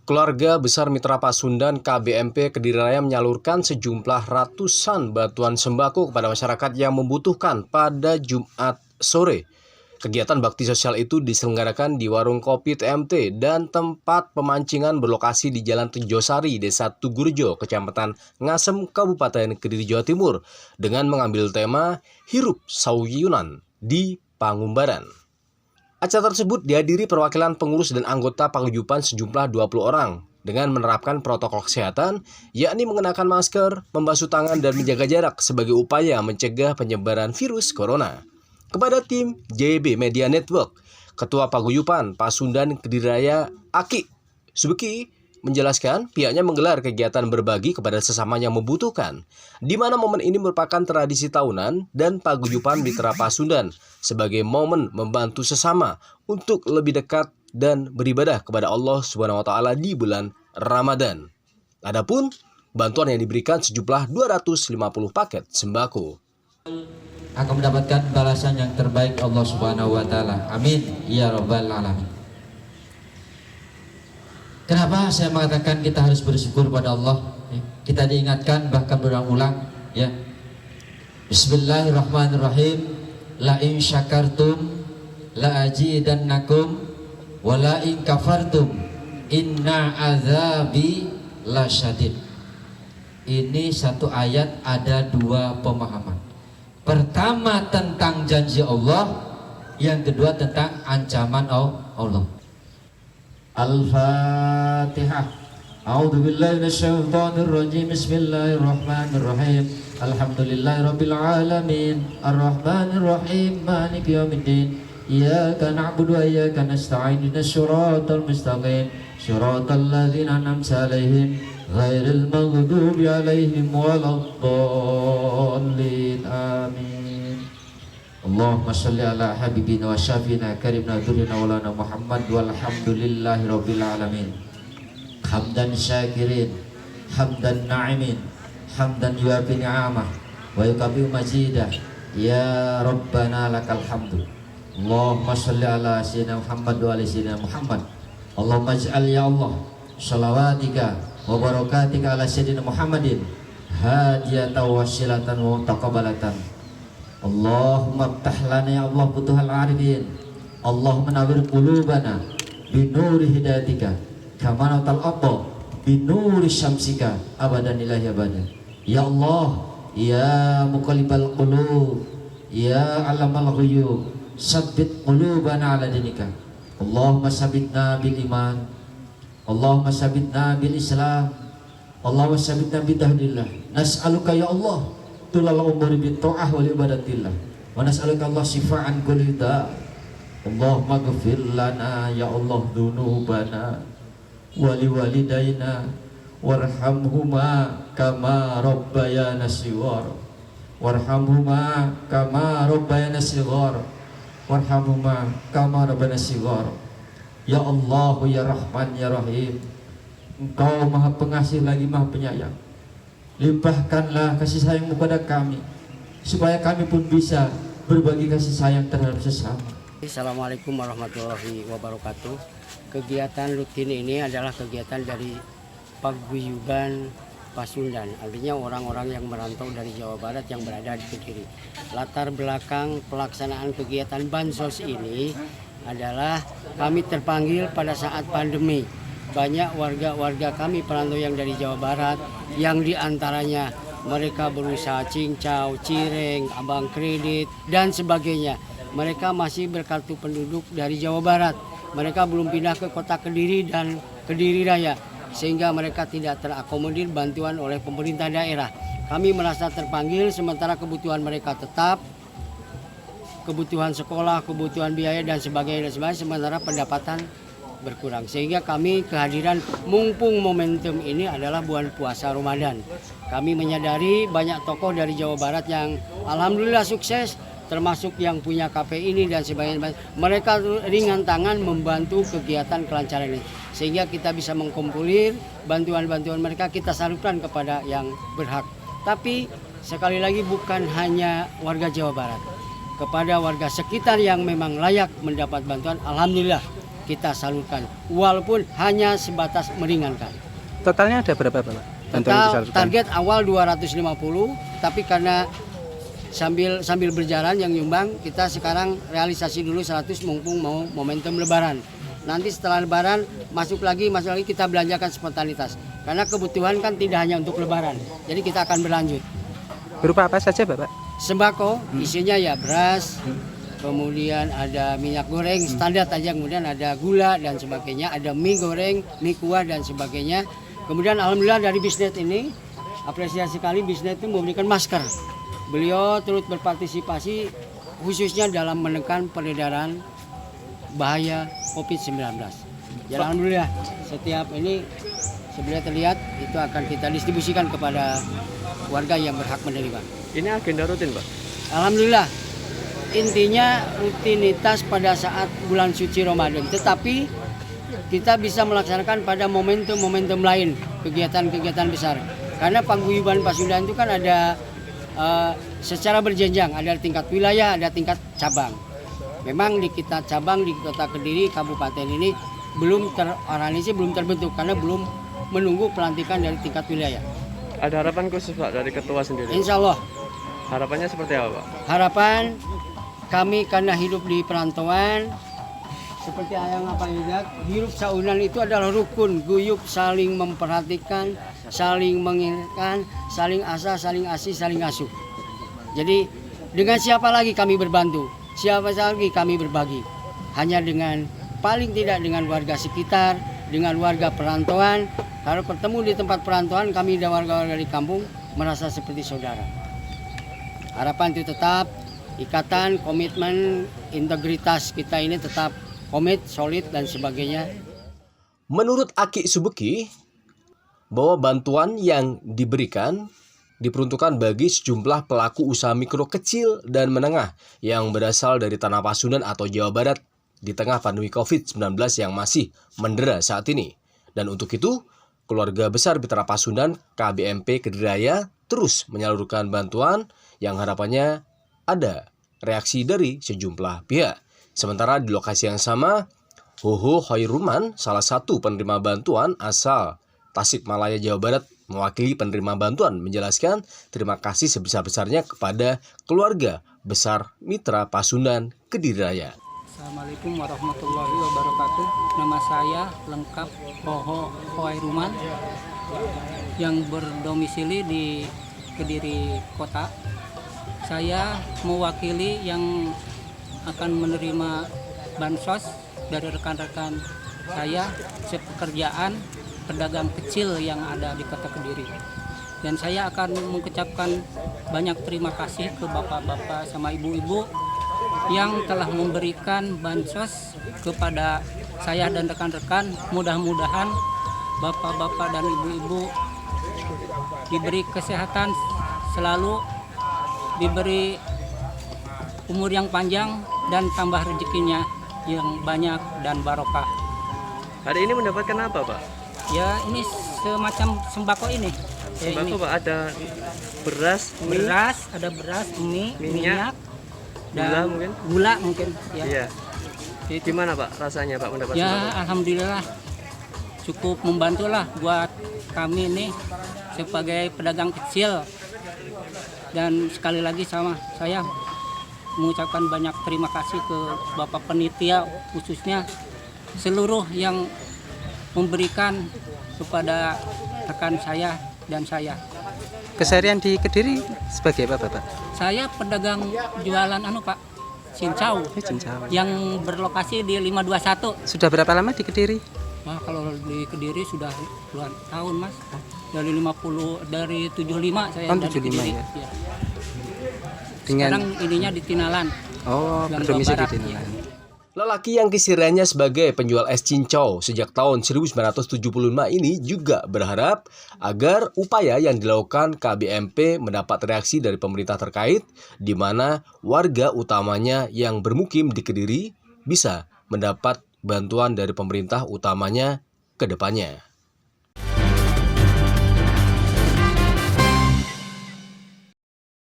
Keluarga besar Mitra Pasundan KBMP Kediri Raya menyalurkan sejumlah ratusan bantuan sembako kepada masyarakat yang membutuhkan pada Jumat sore. Kegiatan bakti sosial itu diselenggarakan di warung kopi TMT dan tempat pemancingan berlokasi di Jalan Tejosari, Desa Tugurjo, Kecamatan Ngasem, Kabupaten Kediri, Jawa Timur, dengan mengambil tema Hirup Sauyunan di Pangumbaran. Acara tersebut dihadiri perwakilan pengurus dan anggota paguyuban sejumlah 20 orang dengan menerapkan protokol kesehatan, yakni mengenakan masker, membasuh tangan, dan menjaga jarak sebagai upaya mencegah penyebaran virus corona. Kepada tim JB Media Network, Ketua Paguyuban Pasundan Kediri Raya Aki Subeki menjelaskan pihaknya menggelar kegiatan berbagi kepada sesama yang membutuhkan, di mana momen ini merupakan tradisi tahunan dan Paguyuban Mitra Pasundan sebagai momen membantu sesama untuk lebih dekat dan beribadah kepada Allah Subhanahu wa taala di bulan Ramadan. Adapun bantuan yang diberikan sejumlah 250 paket sembako akan mendapatkan balasan yang terbaik Allah Subhanahu wa taala. Amin ya rabbal alamin. Kenapa saya mengatakan kita harus bersyukur pada Allah? Kita diingatkan bahkan berulang-ulang ya. Bismillahirrahmanirrahim. La in syakartum la azidannakum wa la in kafartum inna azabi lasyadid. Ini satu ayat ada dua pemahaman. Pertama tentang janji Allah, yang kedua tentang ancaman Allah. Al-Fatihah. A'udzu billahi minasyaitonir rajim. Bismillahirrahmanirrahim. Alhamdulillahirabbil alamin. Arrahmanir rahim. Maliki yaumiddin. Iyyaka na'budu wa iyyaka nasta'in. Ihdinas siratal mustaqim. Siratal ladzina an'amta 'alaihim ghairil maghdubi 'alaihim waladdallin. Amin. Allahumma sholli ala habibina wa syafina karimna durina walana Muhammad walhamdulillahi rabbil alamin. Hamdan syakirin, hamdan na'imin, hamdan yuafi ni'amah wa yukabi mazidah. Ya Rabbana lakal hamdu. Allahumma sholli ala sayyidina Muhammad wa ala sayyidina Muhammad. Allahumma ij'al ya Allah salawatika wa barakatika ala sayyidina Muhammadin hadiyatan wa wasilatan wa taqabalatan. Allahumma ftah lana ya Allah futuhal arifin. Allahumma nawwir qulubana binuri hidayatika kama nawtal arda binuri syamsika abadan ilahi abadan. Ya Allah, ya muqallibal qulub, ya alamal ghuyub, sabbit qulubana ala dinika. Allahumma sabbitna bil iman, Allahumma sabbitna bil islam, Allahumma sabbitna bidhahdillah. Nas'aluka ya Allah tulal umuri bitta'ah wal ibadatillah wa nas'aluka Allah shifaan kulli da'. Allahumma ghfir lana ya Allah dzunubana wa liwalidayna warhamhuma kama rabbayana shighar warhamhuma kama rabbayana shighar warhamhuma kama rabbayana shighar. Ya Allah ya Rahman ya Rahim, Engkau Maha Pengasih lagi Maha Penyayang. Limpahkanlah kasih sayang-Mu kepada kami, supaya kami pun bisa berbagi kasih sayang terhadap sesama. Assalamualaikum warahmatullahi wabarakatuh. Kegiatan rutin ini adalah kegiatan dari Paguyuban Pasundan, artinya orang-orang yang merantau dari Jawa Barat yang berada di Kediri. Latar belakang pelaksanaan kegiatan bansos ini adalah kami terpanggil pada saat pandemi. Banyak warga-warga kami perantau yang dari Jawa Barat yang diantaranya mereka berusaha cincau, cireng, abang kredit dan sebagainya. Mereka masih berkartu penduduk dari Jawa Barat. Mereka belum pindah ke kota Kediri dan Kediri Raya sehingga mereka tidak terakomodir bantuan oleh pemerintah daerah. Kami merasa terpanggil sementara kebutuhan mereka tetap, kebutuhan sekolah, kebutuhan biaya dan sebagainya, sementara pendapatan berkurang, sehingga kami kehadiran mumpung momentum ini adalah bulan puasa Ramadan. Kami menyadari banyak tokoh dari Jawa Barat yang alhamdulillah sukses, termasuk yang punya kafe ini dan sebagainya. Mereka ringan tangan membantu kegiatan kelancaran ini, sehingga kita bisa mengkumpulir bantuan-bantuan mereka, kita salurkan kepada yang berhak. Tapi sekali lagi bukan hanya warga Jawa Barat, kepada warga sekitar yang memang layak mendapat bantuan, alhamdulillah kita salurkan, walaupun hanya sebatas meringankan. Totalnya ada berapa Bapak? Bantuan yang Total disalurkan? target awal 250, tapi karena sambil berjalan yang nyumbang, kita sekarang realisasi dulu 100 mumpung mau momentum Lebaran. Nanti setelah Lebaran masuk lagi kita belanjakan spontanitas. Karena kebutuhan kan tidak hanya untuk Lebaran, jadi kita akan berlanjut. Berupa apa saja Bapak? Sembako isinya ya beras, kemudian ada minyak goreng standar aja, kemudian ada gula dan sebagainya, ada mie goreng, mie kuah dan sebagainya. Kemudian alhamdulillah dari bisnet ini, apresiasi sekali bisnet itu memberikan masker. Beliau turut berpartisipasi khususnya dalam menekan peredaran bahaya COVID-19. Ya alhamdulillah setiap ini sebenarnya terlihat itu akan kita distribusikan kepada warga yang berhak menerima. Ini agenda rutin Pak? Alhamdulillah, intinya rutinitas pada saat bulan suci Ramadan. Tetapi kita bisa melaksanakan pada momentum-momentum lain, kegiatan-kegiatan besar. Karena paguyuban Pasundan itu kan ada secara berjenjang, ada tingkat wilayah, ada tingkat cabang. Memang di kita cabang di Kota Kediri, Kabupaten ini belum terorganisasi, belum terbentuk karena belum menunggu pelantikan dari tingkat wilayah. Ada harapan khusus Pak dari ketua sendiri? Insya Allah. Harapannya seperti apa Pak? Harapan kami karena hidup di perantauan, seperti Ayang apa ya, hidup saunan itu adalah rukun, guyup, saling memperhatikan, saling mengingatkan, saling asa, saling asih, saling asuh. Jadi dengan siapa lagi kami berbantu, siapa lagi kami berbagi. Hanya dengan paling tidak dengan warga sekitar, dengan warga perantauan. Kalau bertemu di tempat perantauan, kami dan warga-warga di kampung merasa seperti saudara. Harapan itu tetap, ikatan, komitmen, integritas kita ini tetap komit, solid, dan sebagainya. Menurut Aki Subeki, bahwa bantuan yang diberikan diperuntukkan bagi sejumlah pelaku usaha mikro kecil dan menengah yang berasal dari Tanah Pasundan atau Jawa Barat di tengah pandemi COVID-19 yang masih mendera saat ini. Dan untuk itu, keluarga besar Mitra Pasundan KBMP Kediri Raya terus menyalurkan bantuan yang harapannya ada reaksi dari sejumlah pihak. Sementara di lokasi yang sama, Hoho Hoiruman, salah satu penerima bantuan asal Tasikmalaya, Jawa Barat, mewakili penerima bantuan menjelaskan terima kasih sebesar-besarnya kepada keluarga besar Mitra Pasundan Kediri Raya. Assalamualaikum warahmatullahi wabarakatuh. Nama saya lengkap Hoho Hoiruman yang berdomisili di Kediri Kota. Saya mewakili yang akan menerima bansos dari rekan-rekan saya sepekerjaan pedagang kecil yang ada di Kota Kediri. Dan saya akan mengucapkan banyak terima kasih ke bapak-bapak sama ibu-ibu yang telah memberikan bansos kepada saya dan rekan-rekan. Mudah-mudahan bapak-bapak dan ibu-ibu diberi kesehatan selalu, diberi umur yang panjang dan tambah rezekinya yang banyak dan barokah. Hari ini mendapatkan apa Pak? Ya ini semacam sembako ini. Sembako Pak, ada beras, Ada beras, mie, minyak, dan gula mungkin? Gula mungkin. Ya. Iya. Gimana Pak rasanya Pak mendapat Ya sembako? alhamdulillah cukup membantulah buat kami ini sebagai pedagang kecil. Dan sekali lagi saya mengucapkan banyak terima kasih ke Bapak Penitia, khususnya seluruh yang memberikan kepada rekan saya dan saya. Keseharian di Kediri sebagai apa Bapak? Saya pedagang jualan Pak, cincau, Cincau. yang berlokasi di 521. Sudah berapa lama di Kediri? Wah, kalau di Kediri sudah puluhan tahun Mas. Dari 75 saya ada di 75 Kediri. ya. Ya. Dengan Sekarang ininya di Tinalan. oh, Gang berdomisili Barat, di Tinalan. Lelaki yang kesehariannya sebagai penjual es cincau sejak tahun 1975 ini juga berharap agar upaya yang dilakukan KBMP mendapat reaksi dari pemerintah terkait, di mana warga utamanya yang bermukim di Kediri bisa mendapat bantuan dari pemerintah utamanya ke depannya.